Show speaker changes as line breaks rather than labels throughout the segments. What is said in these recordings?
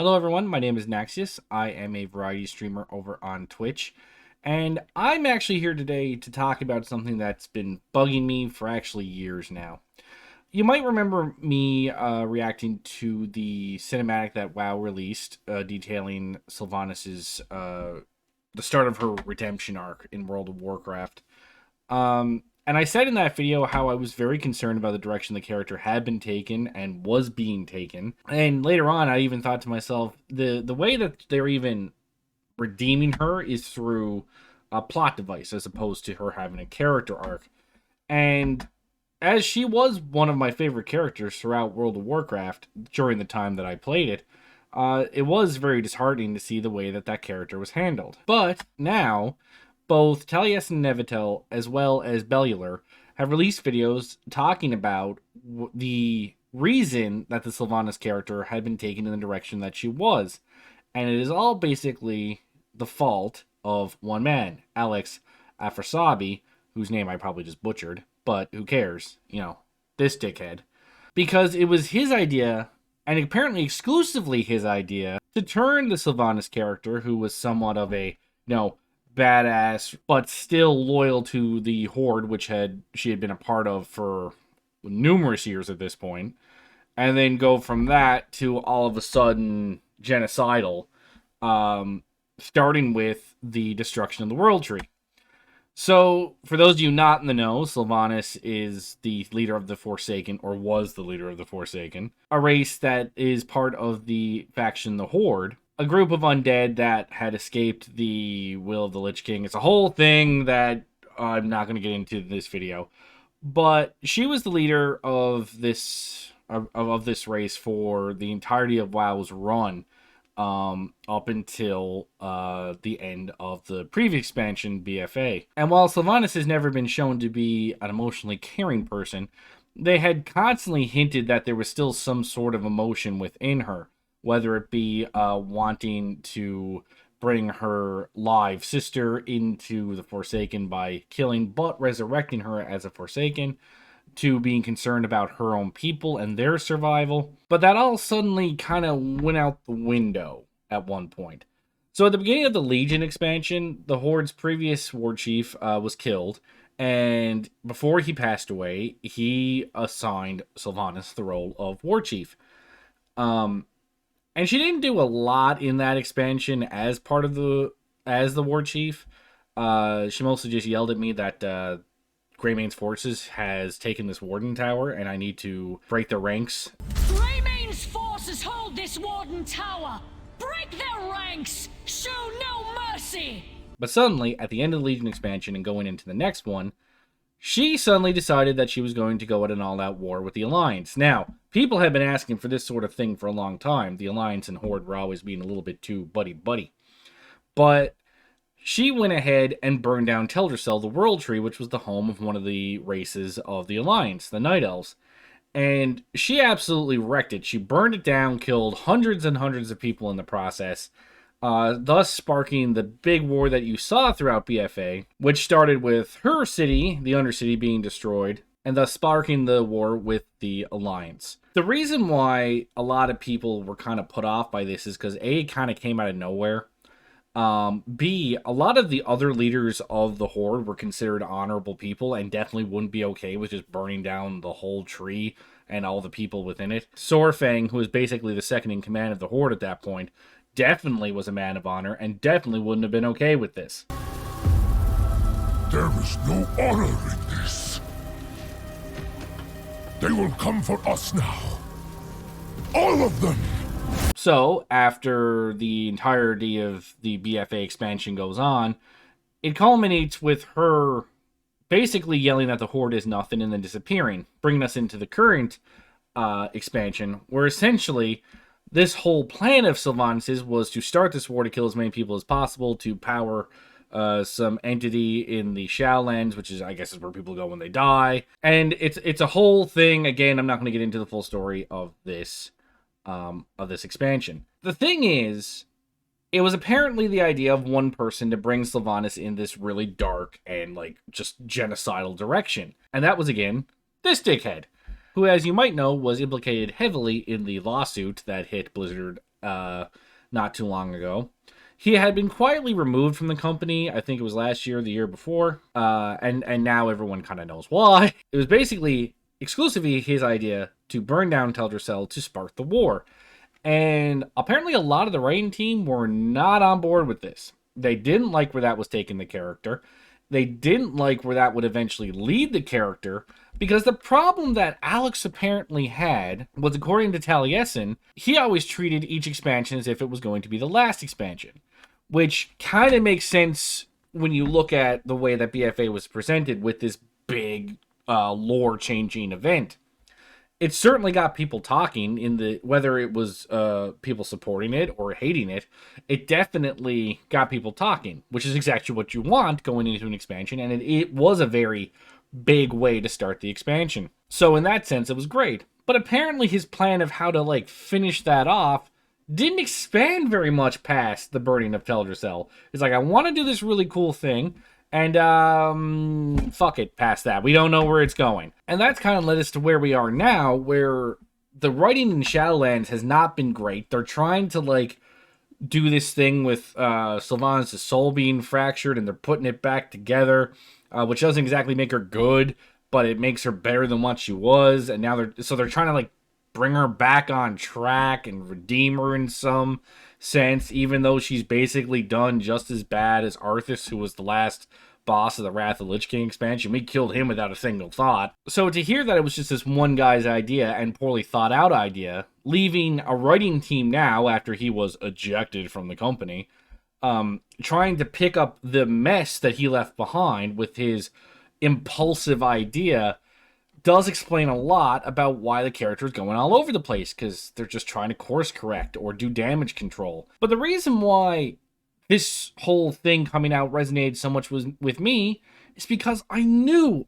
Hello everyone, my name is Naxius. I am a variety streamer over on Twitch, and I'm actually here today to talk about something that's been bugging me for actually years now. You might remember me reacting to the cinematic that WoW released, detailing Sylvanas' the start of her redemption arc in World of Warcraft. And I said in that video how I was very concerned about the direction the character had been taken and was being taken. And later on, I even thought to myself, the way that they're even redeeming her is through a plot device as opposed to her having a character arc. And as she was one of my favorite characters throughout World of Warcraft during the time that I played it, it was very disheartening to see the way that that character was handled. But now, both Taliesin Evitel as well as Bellular have released videos talking about the reason that the Sylvanas character had been taken in the direction that she was. And it is all basically the fault of one man, Alex Afrasabi, whose name I probably just butchered, but who cares? You know, this dickhead. Because it was his idea, and apparently exclusively his idea, to turn the Sylvanas character, who was somewhat of a, badass, but still loyal to the Horde, which she had been a part of for numerous years at this point, and then go from that to all of a sudden genocidal, starting with the destruction of the World Tree. So, for those of you not in the know, Sylvanas is the leader of the Forsaken, or was the leader of the Forsaken, a race that is part of the faction the Horde, a group of undead that had escaped the will of the Lich King. It's a whole thing that I'm not going to get into in this video. But she was the leader of this this race for the entirety of WoW's run, up until the end of the previous expansion, BFA. And while Sylvanas has never been shown to be an emotionally caring person, they had constantly hinted that there was still some sort of emotion within her, whether it be wanting to bring her live sister into the Forsaken by killing but resurrecting her as a Forsaken, to being concerned about her own people and their survival. But that all suddenly kind of went out the window at one point. So at the beginning of the Legion expansion, the Horde's previous war chief was killed, and before he passed away, he assigned Sylvanas the role of war chief. And she didn't do a lot in that expansion as part of the war chief. She mostly just yelled at me that Greymane's forces has taken this warden tower, and I need to break their ranks.
Greymane's forces hold this warden tower. Break their ranks. Show no mercy.
But suddenly, at the end of the Legion expansion and going into the next one, she suddenly decided that she was going to go at an all-out war with the Alliance. Now, people have been asking for this sort of thing for a long time. The Alliance and Horde were always being a little bit too buddy-buddy. But she went ahead and burned down Teldrassil, the World Tree, which was the home of one of the races of the Alliance, the Night Elves. And she absolutely wrecked it. She burned it down, killed hundreds and hundreds of people in the process, thus sparking the big war that you saw throughout BFA, which started with her city, the Undercity, being destroyed, and thus sparking the war with the Alliance. The reason why a lot of people were kind of put off by this is because A, it kind of came out of nowhere. B, a lot of the other leaders of the Horde were considered honorable people and definitely wouldn't be okay with just burning down the whole tree and all the people within it. Sorfang, who was basically the second in command of the Horde at that point, definitely was a man of honor and definitely wouldn't have been okay with this.
There is no honor in this. They will come for us now. All of them!
So, after the entirety of the BFA expansion goes on, it culminates with her basically yelling that the Horde is nothing and then disappearing, bringing us into the current expansion, where essentially this whole plan of Sylvanas' was to start this war to kill as many people as possible, to power some entity in the Shadowlands, which is, I guess, is where people go when they die. And it's a whole thing. Again, I'm not going to get into the full story of this expansion. The thing is, it was apparently the idea of one person to bring Sylvanas in this really dark and, just genocidal direction. And that was, again, this dickhead, who, as you might know, was implicated heavily in the lawsuit that hit Blizzard not too long ago. He had been quietly removed from the company. I think it was last year or the year before. And now everyone kind of knows why. It was basically exclusively his idea to burn down Teldrassil to spark the war. And apparently a lot of the writing team were not on board with this. They didn't like where that was taking the character. They didn't like where that would eventually lead the character, because the problem that Alex apparently had was, according to Taliesin, he always treated each expansion as if it was going to be the last expansion, which kind of makes sense when you look at the way that BFA was presented with this big lore-changing event. It certainly got people talking, whether it was people supporting it or hating it. It definitely got people talking, which is exactly what you want going into an expansion, and it was a very big way to start the expansion. So in that sense, it was great. But apparently his plan of how to finish that off didn't expand very much past the burning of Teldrassil. It's like, I want to do this really cool thing, and fuck it past that. We don't know where it's going. And that's kind of led us to where we are now, where the writing in Shadowlands has not been great. They're trying to do this thing with Sylvanas' soul being fractured, and they're putting it back together, which doesn't exactly make her good, but it makes her better than what she was. And now they're trying to bring her back on track and redeem her in some sense, even though she's basically done just as bad as Arthas, who was the last boss of the Wrath of the Lich King expansion. We killed him without a single thought. So to hear that it was just this one guy's idea and poorly thought out idea, leaving a writing team now after he was ejected from the company, trying to pick up the mess that he left behind with his impulsive idea, does explain a lot about why the character is going all over the place, because they're just trying to course correct or do damage control. But the reason why this whole thing coming out resonated so much with me is because I knew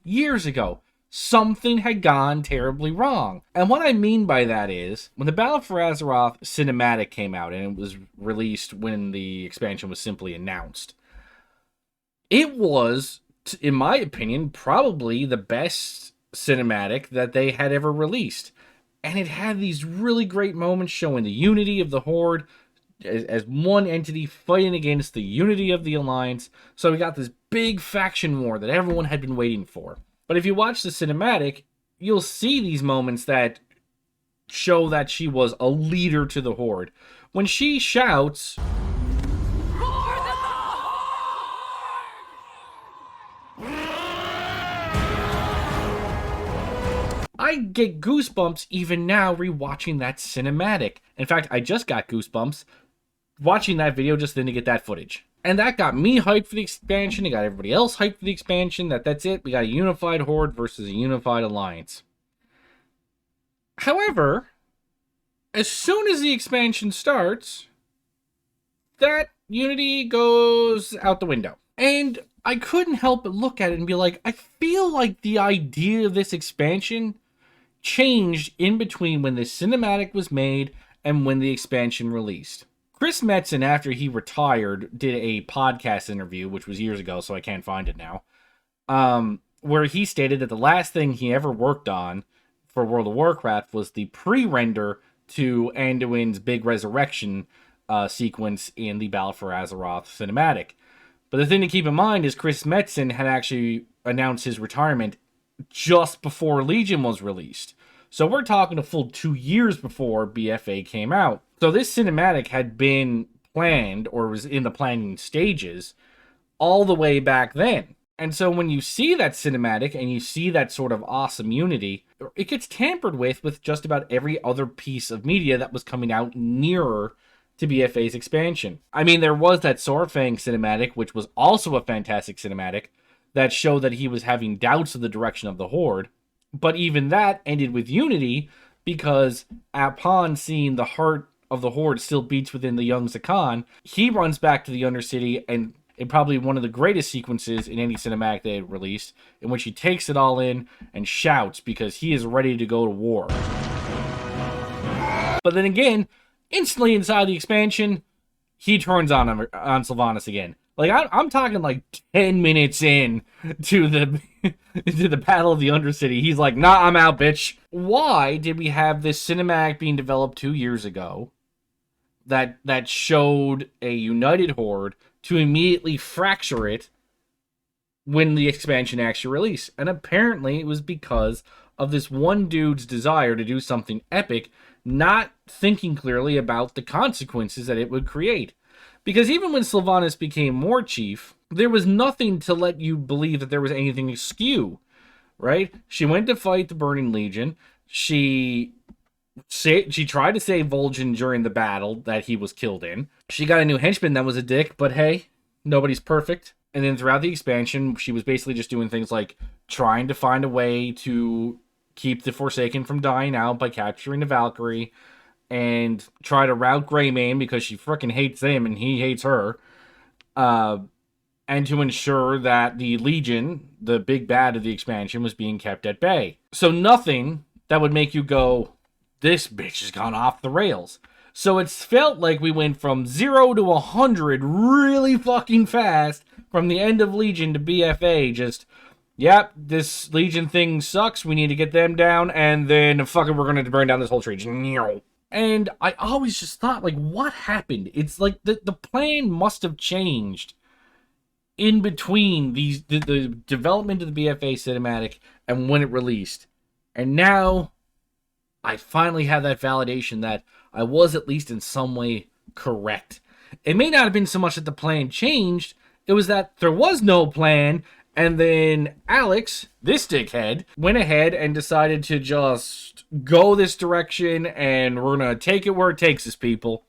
years ago something had gone terribly wrong. And what I mean by that is, when the Battle for Azeroth cinematic came out, and it was released when the expansion was simply announced, it was, in my opinion, probably the best cinematic that they had ever released. And it had these really great moments showing the unity of the Horde as one entity fighting against the unity of the Alliance. So we got this big faction war that everyone had been waiting for. But if you watch the cinematic, you'll see these moments that show that she was a leader to the Horde. When she shouts, I get goosebumps even now rewatching that cinematic. In fact, I just got goosebumps watching that video just then to get that footage. And that got me hyped for the expansion. It got everybody else hyped for the expansion. That's it. We got a unified Horde versus a unified Alliance. However, as soon as the expansion starts, that unity goes out the window. And I couldn't help but look at it and be like, I feel like the idea of this expansion changed in between when the cinematic was made and when the expansion released. Chris Metzen, after he retired, did a podcast interview, which was years ago, so I can't find it now, where he stated that the last thing he ever worked on for World of Warcraft was the pre-render to Anduin's big resurrection sequence in the Battle for Azeroth cinematic. But the thing to keep in mind is Chris Metzen had actually announced his retirement just before Legion was released. So we're talking a full 2 years before BFA came out. So this cinematic had been planned, or was in the planning stages, all the way back then. And so when you see that cinematic and you see that sort of awesome unity, it gets tampered with just about every other piece of media that was coming out nearer to BFA's expansion. I mean, there was that Saurfang cinematic, which was also a fantastic cinematic, that showed that he was having doubts of the direction of the Horde. But even that ended with unity, because upon seeing the heart of the Horde still beats within the young Zakan, he runs back to the Undercity, and in probably one of the greatest sequences in any cinematic they had released, in which he takes it all in and shouts because he is ready to go to war. But then again, instantly inside the expansion, he turns on Sylvanas again. Like I'm talking like 10 minutes in to the to the Battle of the Undercity. He's like, "Nah, I'm out, bitch." Why did we have this cinematic being developed 2 years ago that showed a united horde to immediately fracture it when the expansion actually released? And apparently, it was because of this one dude's desire to do something epic, not thinking clearly about the consequences that it would create. Because even when Sylvanas became war chief, there was nothing to let you believe that there was anything askew, right? She went to fight the Burning Legion. She tried to save Vol'jin during the battle that he was killed in. She got a new henchman that was a dick, but hey, nobody's perfect. And then throughout the expansion, she was basically just doing things like trying to find a way to keep the Forsaken from dying out by capturing the Valkyrie, and try to rout Greymane because she freaking hates him and he hates her. And to ensure that the Legion, the big bad of the expansion, was being kept at bay. So nothing that would make you go, this bitch has gone off the rails. So it's felt like we went from 0 to 100 really fucking fast from the end of Legion to BFA. Just, yep, this Legion thing sucks. We need to get them down, and then fucking we're going to burn down this whole tree. And I always just thought, like, what happened? It's like the plan must have changed in between the development of the BFA cinematic and when it released. And now I finally have that validation that I was at least in some way correct. It may not have been so much that the plan changed, it was that there was no plan, and then Alex, this dickhead, went ahead and decided to just go this direction, and we're going to take it where it takes us, people.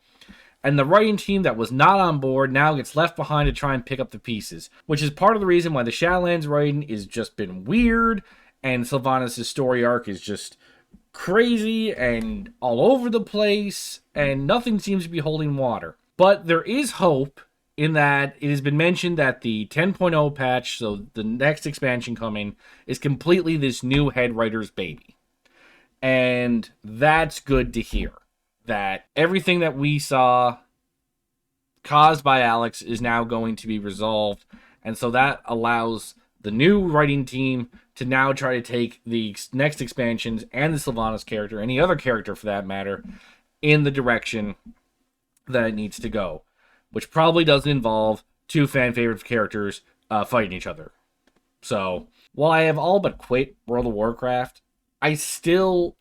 And the writing team that was not on board now gets left behind to try and pick up the pieces, which is part of the reason why the Shadowlands writing is just been weird, and Sylvanas' story arc is just crazy and all over the place, and nothing seems to be holding water. But there is hope in that it has been mentioned that the 10.0 patch, so the next expansion coming, is completely this new head writer's baby. And that's good to hear. That everything that we saw caused by Alex is now going to be resolved. And so that allows the new writing team to now try to take the next expansions and the Sylvanas character, any other character for that matter, in the direction that it needs to go. Which probably doesn't involve two fan favorite characters fighting each other. So, while I have all but quit World of Warcraft, I still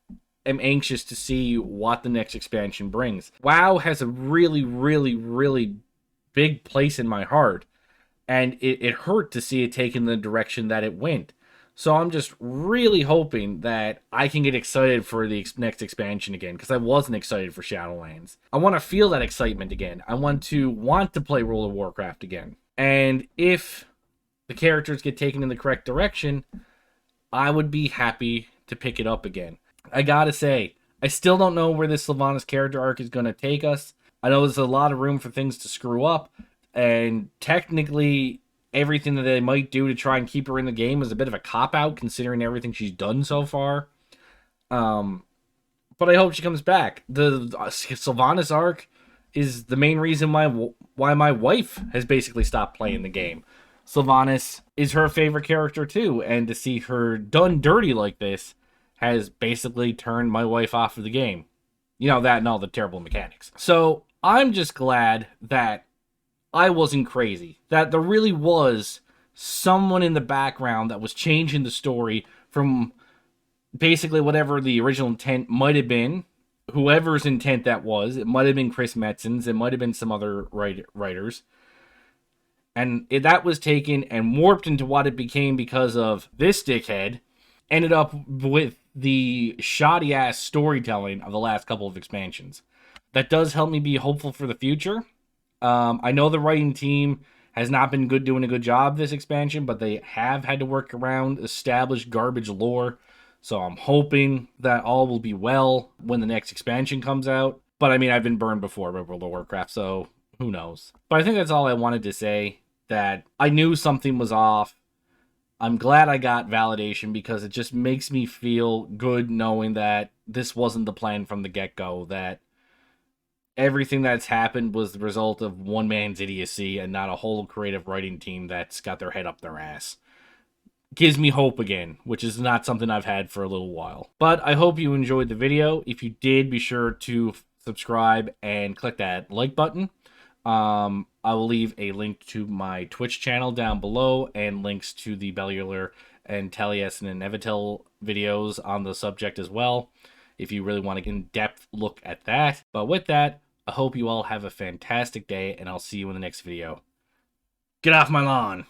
am anxious to see what the next expansion brings. WoW has a really, really, really big place in my heart, and it hurt to see it take in the direction that it went. So I'm just really hoping that I can get excited for the next expansion again, because I wasn't excited for Shadowlands. I want to feel that excitement again. I want to play World of Warcraft again. And if the characters get taken in the correct direction, I would be happy to pick it up again. I gotta say, I still don't know where this Sylvanas character arc is going to take us. I know there's a lot of room for things to screw up, and technically everything that they might do to try and keep her in the game is a bit of a cop-out, considering everything she's done so far. But I hope she comes back. The Sylvanas arc is the main reason why my wife has basically stopped playing the game. Sylvanas is her favorite character too, and to see her done dirty like this has basically turned my wife off of the game. You know, that and all the terrible mechanics. So I'm just glad that I wasn't crazy. That there really was someone in the background that was changing the story from basically whatever the original intent might have been. Whoever's intent that was. It might have been Chris Metzen's. It might have been some other writers. And that was taken and warped into what it became because of this dickhead. Ended up with the shoddy-ass storytelling of the last couple of expansions. That does help me be hopeful for the future. I know the writing team has not been doing a good job this expansion, but they have had to work around established garbage lore. So I'm hoping that all will be well when the next expansion comes out. But I mean, I've been burned before by World of Warcraft, so who knows. But I think that's all I wanted to say, that I knew something was off. I'm glad I got validation because it just makes me feel good knowing that this wasn't the plan from the get-go, that everything that's happened was the result of one man's idiocy and not a whole creative writing team that's got their head up their ass. Gives me hope again, which is not something I've had for a little while. But I hope you enjoyed the video. If you did, be sure to subscribe and click that like button. I will leave a link to my Twitch channel down below and links to the Bellular and Taliesin Evitel videos on the subject as well, if you really want an in-depth look at that. But with that, I hope you all have a fantastic day, and I'll see you in the next video. Get off my lawn!